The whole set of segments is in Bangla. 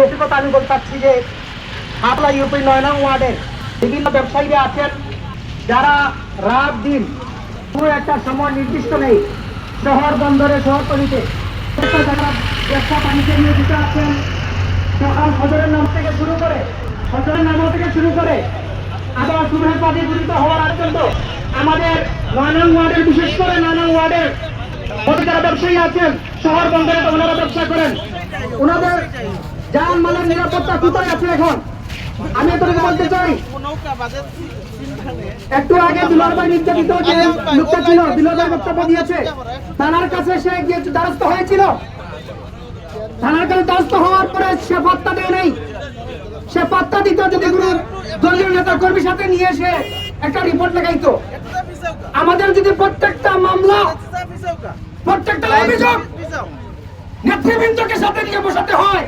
অভিজ্ঞতা আমি বলতে চাচ্ছি যে হাটলা ইউপি 9 নং ওয়ার্ডের বিভিন্ন ব্যবসায়ীরা আছেন যারা রাত দিন পুরো একটা সময় নির্দিষ্ট নেই শহর বন্দরে শহরতলিতে যারা ব্যবসা বাণিজ্য নিয়োজিত আছেন সকাল ফজরের নাম থেকে শুরু করে আবার সুবহের পানি পূরিত হওয়ার আগ পর্যন্ত আমাদের 9 নং ওয়ার্ডের বিশেষ করে 9 নং ওয়ার্ডের যারা ব্যবসায়ী আছেন শহর বন্দরে ওনারা ব্যবসা করেন ওনাদের জানমালের নিরাপত্তা কোথায় আছে এখন আমি এতটুকু বলতে চাই। একটু আগে দুলার ভাই নির্যাতিত যে লোকটা ছিল বিনোদন বক্তব্য দিয়েছে থানার কাছে সে গিয়ে দ্বারস্থ হয়েছিল। থানার কাছে দ্বারস্থ হওয়ার পরে সে পাত্তা দেয় নেই। সে পাত্তা দিত যদি কোনো দলীয় নেতা কর্মীর সাথে নিয়ে এসে একটা রিপোর্ট লেখাইতো। আমাদের যদি প্রত্যেকটা মামলা প্রত্যেকটা অভিযোগ নেতৃবৃন্দকে সাথে নিয়ে বসাতে হয়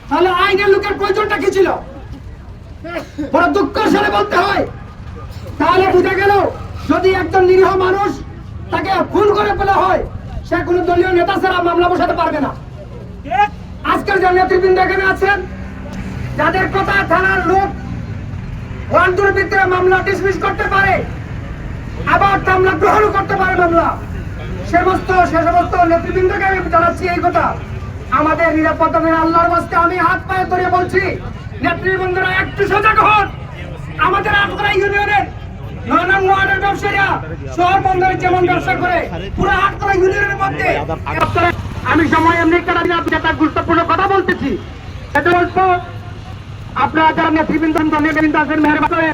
তাহলে আইনের লোকের প্রয়োজনটা কি ছিল? বড় দুঃখের সাথে বলতে হয়। তাহলে বুঝা গেল যদি একজন নিরীহ মানুষ তাকে খুন করে ফেলা হয় সে কোনো দলীয় নেতা ছাড়া মামলা বসাতে পারবে না। আজকের যে নেতৃবৃন্দ এখানে আছেন যাদের কথা থানার লোক ওয়ান্টুর ভিতরে মামলা ডিসমিস করতে পারে আবার মামলা গ্রহণ করতে পারে মামলা সে সমস্ত নেতৃবৃন্দকে আমি জানাচ্ছি এই কথা আমাদের নিরাপত্তা নিয়ে আল্লাহর বাস্তে আমি হাত পায়ে ধরে বলছি নেতৃবৃন্দরা একটু সজাগ হন। আমাদের আটকরা ইউনিয়নের 9 নং ওয়ার্ডের ব্যবসায়ীরা শহর বন্দরে যেমন ব্যবসা করে পুরো আটকরা ইউনিয়নের মধ্যে আমি সময় এমনি একটা গুরুত্বপূর্ণ কথা বলতেছি সেটা অল্প আপনারা যারা নেতৃবৃন্দ আছেন মেহরবানি করে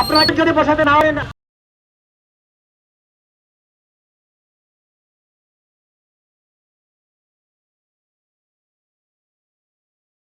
আপনারা যদি বসাতে না হয়